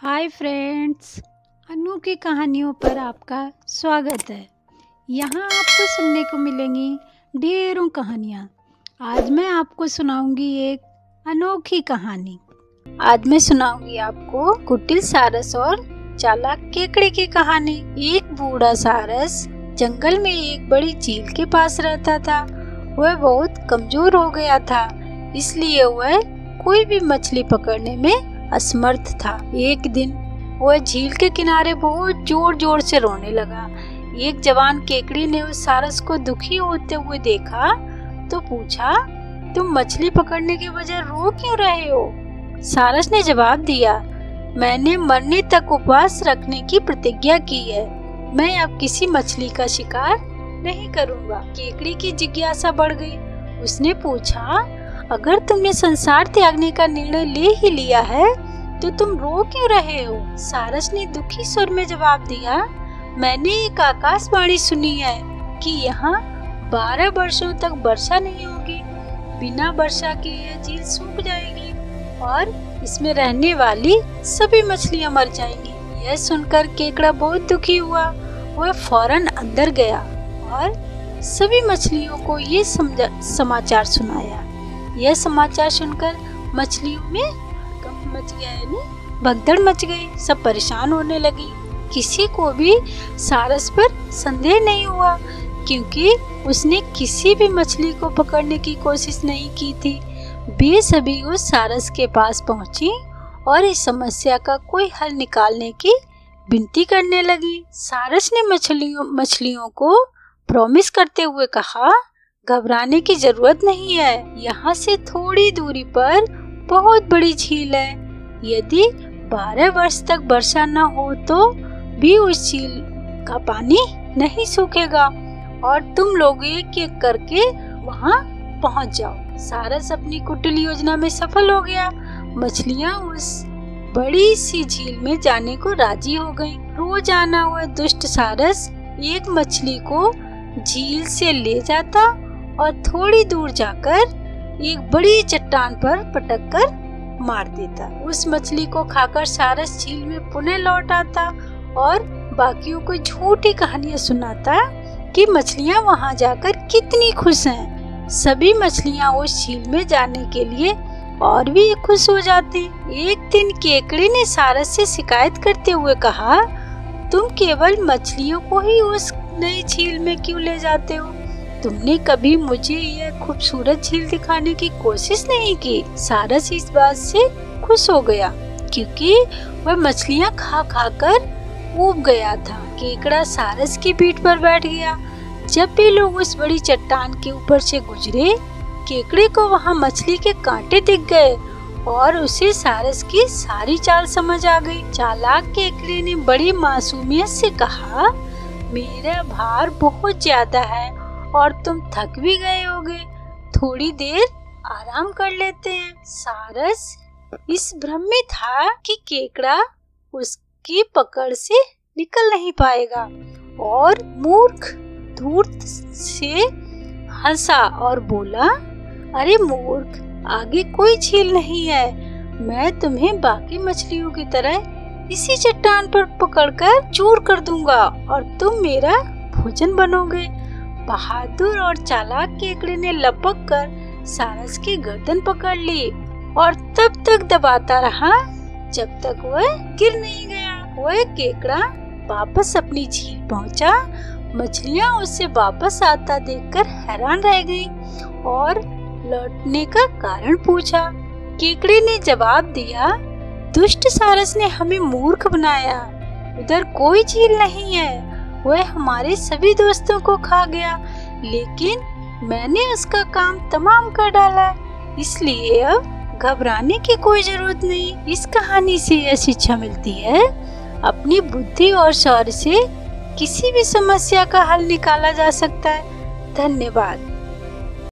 Hi friends, अनु की कहानियों पर आपका स्वागत है। यहाँ आपको सुनने को मिलेंगी ढेरों कहानियाँ। आज मैं आपको सुनाऊंगी एक अनोखी कहानी। आज मैं सुनाऊंगी आपको कुटिल सारस और चालाक केकड़े की कहानी। एक बूढ़ा सारस जंगल में एक बड़ी झील के पास रहता था। वह बहुत कमजोर हो गया था, इसलिए वह कोई भी मछली पकड़ने में असमर्थ था। एक दिन वह झील के किनारे बहुत जोर जोर से रोने लगा। एक जवान केकड़ी ने उस सारस को दुखी होते हुए देखा तो पूछा, तुम मछली पकड़ने के बजाय रो क्यों रहे हो? सारस ने जवाब दिया, मैंने मरने तक उपवास रखने की प्रतिज्ञा की है। मैं अब किसी मछली का शिकार नहीं करूँगा। केकड़ी की जिज्ञासा बढ़ गई। उसने पूछा, अगर तुमने संसार त्यागने का निर्णय ले ही लिया है तो तुम रो क्यों रहे हो? सारस ने दुखी स्वर में जवाब दिया, मैंने एक आकाशवाणी सुनी है कि यहाँ 12 वर्षों तक वर्षा नहीं होगी। बिना वर्षा के यह झील सूख जाएगी और इसमें रहने वाली सभी मछलियाँ मर जाएंगी। यह सुनकर केकड़ा बहुत दुखी हुआ। वह फौरन अंदर गया और सभी मछलियों को ये समाचार सुनाया। यह समाचार सुनकर मछलियों में मच गया, यानी भगदड़ मच गई। सब परेशान होने लगी। किसी को भी सारस पर संदेह नहीं हुआ, क्योंकि उसने किसी भी मछली को पकड़ने की कोशिश नहीं की थी। वे सभी उस सारस के पास पहुंची और इस समस्या का कोई हल निकालने की विनती करने लगी। सारस ने मछलियों को प्रॉमिस करते हुए कहा, घबराने की जरूरत नहीं है। यहाँ से थोड़ी दूरी पर बहुत बड़ी झील है। यदि 12 वर्ष तक वर्षा न हो तो भी उस झील का पानी नहीं सूखेगा और तुम लोग एक एक करके वहाँ पहुँच जाओ। सारस अपनी कुटिल योजना में सफल हो गया। मछलियाँ उस बड़ी सी झील में जाने को राजी हो गईं। रोजाना वह दुष्ट सारस एक मछली को झील से ले जाता और थोड़ी दूर जाकर एक बड़ी चट्टान पर पटक कर मार देता। उस मछली को खाकर सारस झील में पुनः लौट आता और बाकियों को झूठी कहानियां सुनाता कि मछलियां वहां जाकर कितनी खुश हैं। सभी मछलियां उस झील में जाने के लिए और भी खुश हो जाती। एक दिन केकड़ी ने सारस से शिकायत करते हुए कहा, तुम केवल मछलियों को ही उस नई झील में क्यों ले जाते हो? तुमने कभी मुझे यह खूबसूरत झील दिखाने की कोशिश नहीं की। सारस इस बात से खुश हो गया, क्योंकि वह मछलियां खा खा कर ऊब गया था। केकड़ा सारस की पीठ पर बैठ गया। जब भी लोग उस बड़ी चट्टान के ऊपर से गुजरे, केकड़े को वहां मछली के कांटे दिख गए और उसे सारस की सारी चाल समझ आ गई। चालाक केकड़े ने बड़ी मासूमियत से कहा, मेरा भार बहुत ज्यादा है और तुम थक भी गए होगे, थोड़ी देर आराम कर लेते हैं। सारस इस भ्रम में था कि केकड़ा उसकी पकड़ से निकल नहीं पाएगा और मूर्ख धूर्त से हंसा और बोला, अरे मूर्ख, आगे कोई झील नहीं है। मैं तुम्हें बाकी मछलियों की तरह इसी चट्टान पर पकड़कर चूर कर दूंगा और तुम मेरा भोजन बनोगे। बहादुर और चालाक केकड़े ने लपक कर सारस की गर्दन पकड़ ली और तब तक दबाता रहा जब तक वह गिर नहीं गया। वह केकड़ा वापस अपनी झील पहुंचा। मछलियां उसे वापस आता देखकर हैरान रह गईं और लौटने का कारण पूछा। केकड़े ने जवाब दिया, दुष्ट सारस ने हमें मूर्ख बनाया। उधर कोई झील नहीं है। वह हमारे सभी दोस्तों को खा गया, लेकिन मैंने उसका काम तमाम कर डाला, इसलिए अब घबराने की कोई जरूरत नहीं। इस कहानी से यह शिक्षा मिलती है, अपनी बुद्धि और शौर्य से किसी भी समस्या का हल निकाला जा सकता है। धन्यवाद।